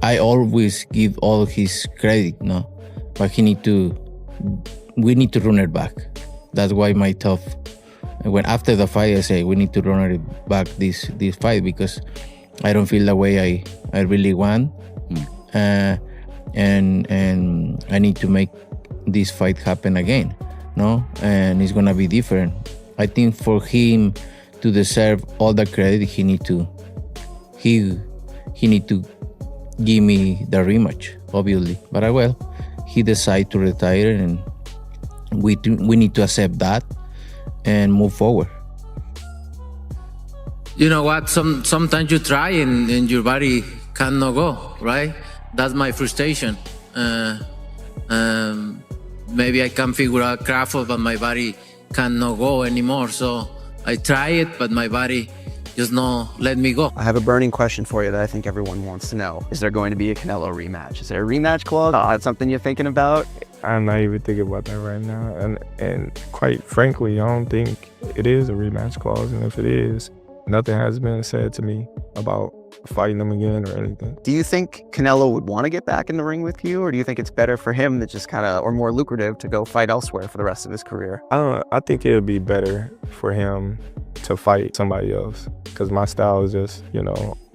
I always give all his credit, no, but we need to run it back. That's why my tough. When after the fight, I say we need to run it back this fight because I don't feel the way I really want, and I need to make this fight happen again, no, and it's gonna be different. I think for him to deserve all the credit, he need to give me the rematch, obviously. But he decided to retire, and we need to accept that and move forward. You know what? Sometimes you try and your body cannot go, right? That's my frustration. Maybe I can figure out Crawford, but my body cannot go anymore. So I try it, but my body just not let me go. I have a burning question for you that I think everyone wants to know. Is there going to be a Canelo rematch? Is there a rematch clause? That's something you're thinking about? I'm not even thinking about that right now. And quite frankly, I don't think it is a rematch clause. And if it is, nothing has been said to me about fighting them again or anything. Do you think Canelo would want to get back in the ring with you? Or do you think it's better for him to just or more lucrative to go fight elsewhere for the rest of his career? I think it would be better for him to fight somebody else because my style is just,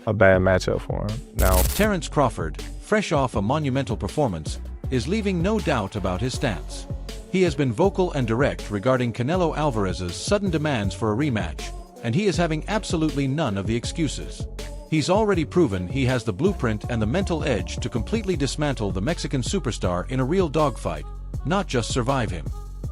a bad matchup for him now. Terence Crawford, fresh off a monumental performance, is leaving no doubt about his stance. He has been vocal and direct regarding Canelo Alvarez's sudden demands for a rematch, and he is having absolutely none of the excuses. He's already proven he has the blueprint and the mental edge to completely dismantle the Mexican superstar in a real dogfight, not just survive him.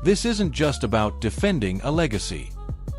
This isn't just about defending a legacy.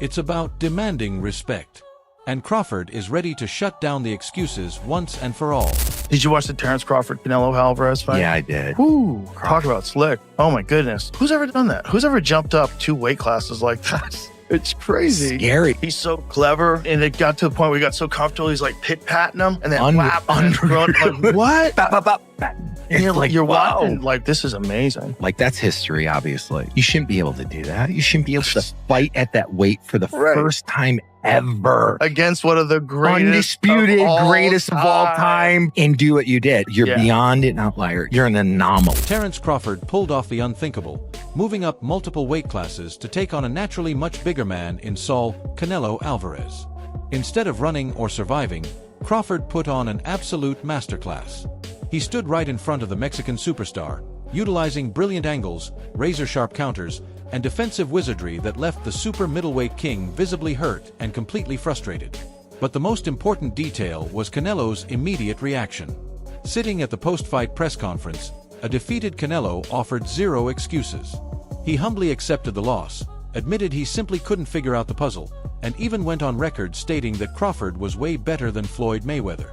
It's about demanding respect. And Crawford is ready to shut down the excuses once and for all. Did you watch the Terence Crawford Canelo Alvarez fight? Yeah, I did. Woo! Talk about slick. Oh my goodness. Who's ever done that? Who's ever jumped up 2 weight classes like that? It's crazy. Scary. He's so clever, and it got to the point where he got so comfortable, he's like pit-patting him, and then whap, and like, what? Bop, bop, bop, bop. And you're watching, like, this is amazing. Like, that's history, obviously. You shouldn't be able to do that. You shouldn't be able to fight at that weight for the first time ever. Against one of the greatest greatest of all time, and do what you did. You're beyond an outlier. You're an anomaly. Terence Crawford pulled off the unthinkable, moving up multiple weight classes to take on a naturally much bigger man in Saul Canelo Alvarez. Instead of running or surviving, Crawford put on an absolute masterclass. He stood right in front of the Mexican superstar, utilizing brilliant angles, razor-sharp counters, and defensive wizardry that left the super middleweight king visibly hurt and completely frustrated. But the most important detail was Canelo's immediate reaction. Sitting at the post-fight press conference, a defeated Canelo offered zero excuses. He humbly accepted the loss, admitted he simply couldn't figure out the puzzle, and even went on record stating that Crawford was way better than Floyd Mayweather.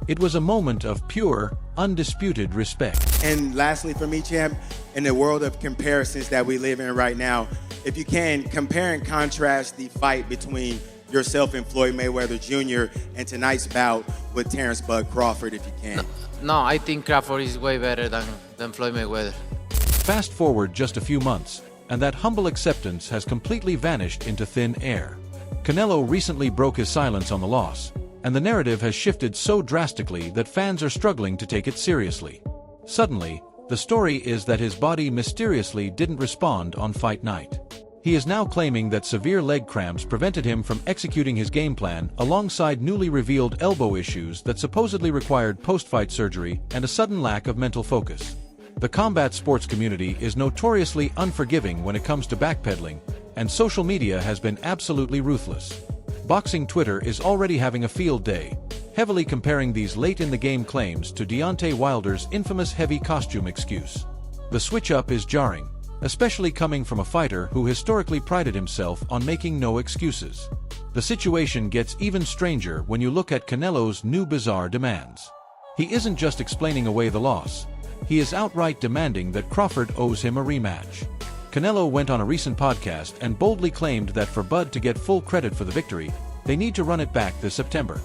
It was a moment of pure, undisputed respect. And lastly for me, champ, in the world of comparisons that we live in right now, if you can, compare and contrast the fight between yourself and Floyd Mayweather Jr. and tonight's bout with Terence "Bud" Crawford, if you can. No, I think Crawford is way better than Floyd Mayweather. Fast forward just a few months, and that humble acceptance has completely vanished into thin air. Canelo recently broke his silence on the loss, and the narrative has shifted so drastically that fans are struggling to take it seriously. Suddenly, the story is that his body mysteriously didn't respond on fight night. He is now claiming that severe leg cramps prevented him from executing his game plan alongside newly revealed elbow issues that supposedly required post-fight surgery and a sudden lack of mental focus. The combat sports community is notoriously unforgiving when it comes to backpedaling, and social media has been absolutely ruthless. Boxing Twitter is already having a field day, heavily comparing these late-in-the-game claims to Deontay Wilder's infamous heavy costume excuse. The switch-up is jarring, especially coming from a fighter who historically prided himself on making no excuses. The situation gets even stranger when you look at Canelo's new bizarre demands. He isn't just explaining away the loss. He is outright demanding that Crawford owes him a rematch. Canelo went on a recent podcast and boldly claimed that for Bud to get full credit for the victory, they need to run it back this September.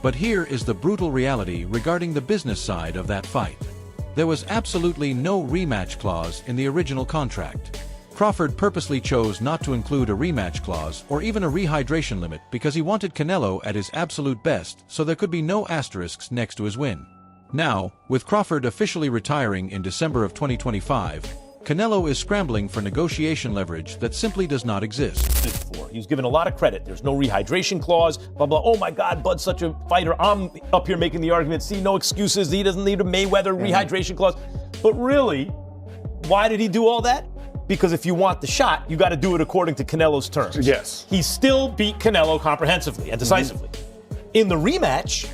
But here is the brutal reality regarding the business side of that fight. There was absolutely no rematch clause in the original contract. Crawford purposely chose not to include a rematch clause or even a rehydration limit because he wanted Canelo at his absolute best so there could be no asterisks next to his win. Now, with Crawford officially retiring in December of 2025, Canelo is scrambling for negotiation leverage that simply does not exist. He was given a lot of credit. There's no rehydration clause, blah, blah. Oh my God, Bud's such a fighter. I'm up here making the argument, see, no excuses. He doesn't need a Mayweather rehydration clause. But really, why did he do all that? Because if you want the shot, you got to do it according to Canelo's terms. Yes. He still beat Canelo comprehensively and decisively. In the rematch,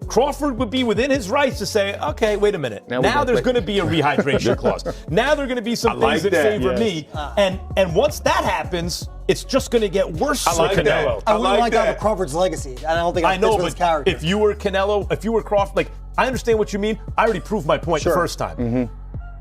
Crawford would be within his rights to say, okay, wait a minute. Now there's going to be a rehydration clause. Now there are going to be some things that favor me. And once that happens, it's just going to get worse for Canelo. I wouldn't like that for Crawford's legacy. I don't think I know, but his character. If you were Canelo, if you were Crawford, like, I understand what you mean. I already proved my point the first time.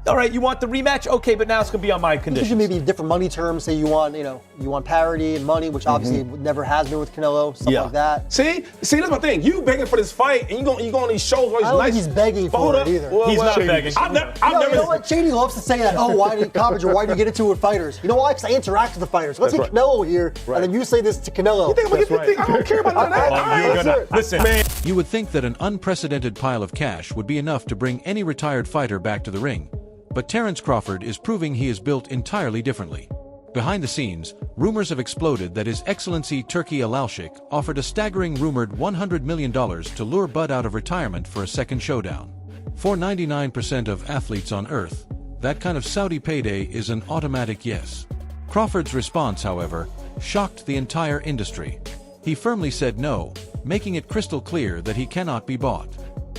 All right, you want the rematch? Okay, but now it's going to be on my conditions. You maybe different money terms. Say you want parity and money, which obviously never has been with Canelo, stuff like that. See, that's my thing. You begging for this fight, and you go on these shows where he's I don't think he's begging for it either. He's not begging. I've never. You know what? Shady loves to say that. Oh, why did coverage or why do you get into it with fighters? You know why? Because I interact with the fighters. Let's get Canelo here, and then you say this to Canelo. You think I'm gonna get this thing? I don't care about none of that. Listen, man. You would think that an unprecedented pile of cash would be enough to bring any retired fighter back to the ring. But Terence Crawford is proving he is built entirely differently. Behind the scenes, rumors have exploded that His Excellency Turki Alalshik offered a staggering rumored $100 million to lure Bud out of retirement for a second showdown. For 99% of athletes on Earth, that kind of Saudi payday is an automatic yes. Crawford's response, however, shocked the entire industry. He firmly said no, making it crystal clear that he cannot be bought.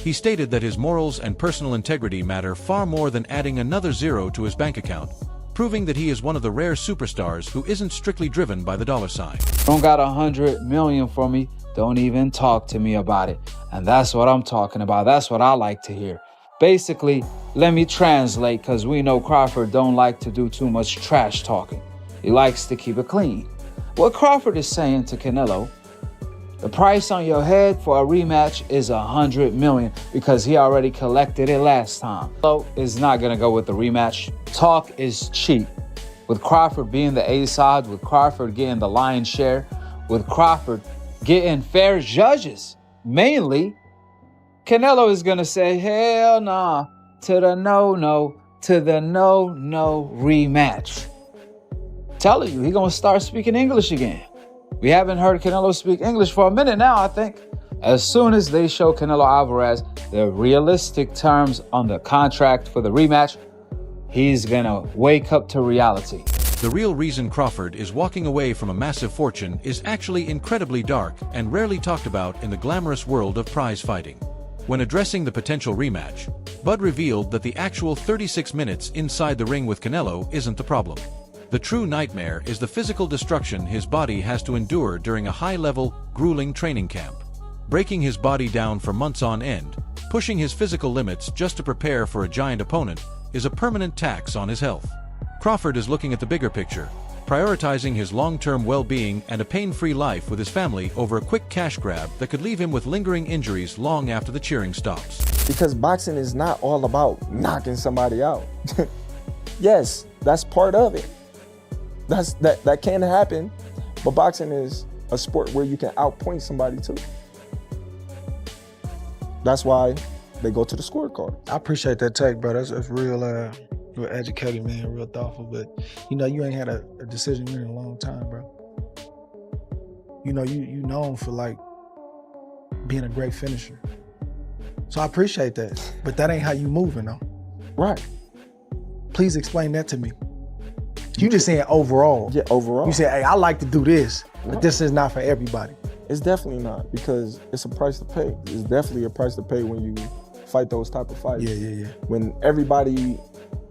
He stated that his morals and personal integrity matter far more than adding another zero to his bank account, proving that he is one of the rare superstars who isn't strictly driven by the dollar sign. Don't got $100 million for me, don't even talk to me about it. And that's what I'm talking about. That's what I like to hear. Basically, let me translate, because we know Crawford don't like to do too much trash talking. He likes to keep it clean. What Crawford is saying to Canelo, the price on your head for a rematch is $100 million because he already collected it last time. Canelo is not going to go with the rematch. Talk is cheap. With Crawford being the A side, with Crawford getting the lion's share, with Crawford getting fair judges, mainly, Canelo is going to say, hell nah, to the no rematch. Telling you, he's going to start speaking English again. We haven't heard Canelo speak English for a minute now, I think. As soon as they show Canelo Alvarez the realistic terms on the contract for the rematch, he's gonna wake up to reality. The real reason Crawford is walking away from a massive fortune is actually incredibly dark and rarely talked about in the glamorous world of prize fighting. When addressing the potential rematch, Bud revealed that the actual 36 minutes inside the ring with Canelo isn't the problem. The true nightmare is the physical destruction his body has to endure during a high-level, grueling training camp. Breaking his body down for months on end, pushing his physical limits just to prepare for a giant opponent, is a permanent tax on his health. Crawford is looking at the bigger picture, prioritizing his long-term well-being and a pain-free life with his family over a quick cash grab that could leave him with lingering injuries long after the cheering stops. Because boxing is not all about knocking somebody out. Yes, that's part of it. That can happen, but boxing is a sport where you can outpoint somebody too. That's why they go to the scorecard. I appreciate that take, bro. That's real educated, man, real thoughtful. But you ain't had a decision in a long time, bro. You known for like being a great finisher. So I appreciate that. But that ain't how you moving though. Right. Please explain that to me. You just saying overall. Yeah, overall. You say, hey, I like to do this, but this is not for everybody. It's definitely not, because it's a price to pay. It's definitely a price to pay when you fight those type of fights. Yeah. When everybody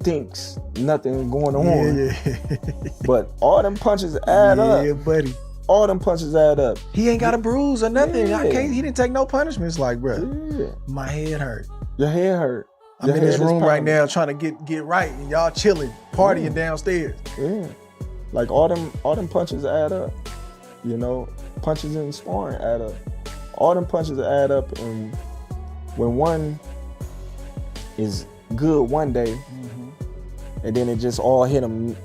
thinks nothing going on. Yeah. But all them punches add up. Yeah, buddy. All them punches add up. He ain't got a bruise or nothing. Yeah. He didn't take no punishments. Like, bro, my head hurt. Your head hurt. I'm in this room right now trying to get right, and y'all chilling, partying downstairs. Yeah, like all them punches add up. Punches in sparring add up. All them punches add up, and when one is good one day, and then it just all hit him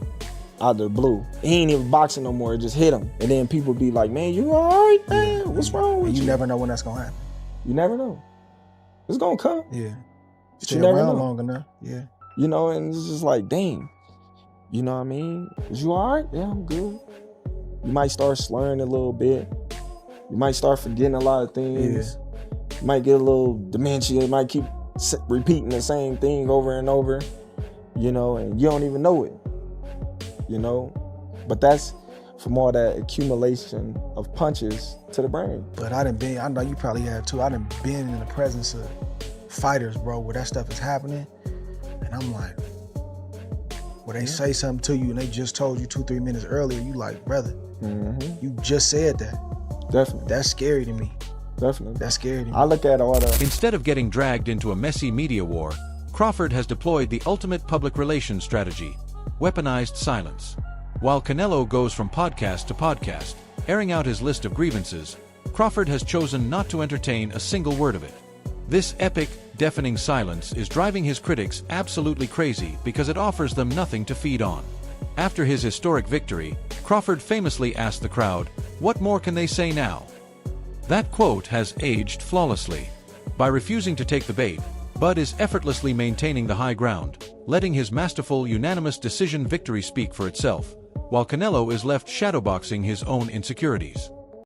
out of the blue. He ain't even boxing no more. It just hit him, and then people be like, "Man, you all right, man? What's wrong with you?" You never know when that's gonna happen. You never know. It's gonna come. Yeah. But Stay you never around know. long enough. Yeah. You know, and it's just like, dang. You know what I mean? Is you all right? Yeah, I'm good. You might start slurring a little bit. You might start forgetting a lot of things. You might get a little dementia. You might keep repeating the same thing over and over, you know, and you don't even know it, you know? But that's from all that accumulation of punches to the brain. But I know you probably have too, I done been in the presence of fighters, bro, where that stuff is happening, and I'm like, where they say something to you and they just told you 2-3 minutes earlier, you like, brother, you just said that. Definitely. That's scary to me. Definitely. That's scary to me. I look at all the... Instead of getting dragged into a messy media war, Crawford has deployed the ultimate public relations strategy, weaponized silence. While Canelo goes from podcast to podcast, airing out his list of grievances, Crawford has chosen not to entertain a single word of it. This epic, deafening silence is driving his critics absolutely crazy because it offers them nothing to feed on. After his historic victory, Crawford famously asked the crowd, "What more can they say now?" That quote has aged flawlessly. By refusing to take the bait, Bud is effortlessly maintaining the high ground, letting his masterful unanimous decision victory speak for itself, while Canelo is left shadowboxing his own insecurities.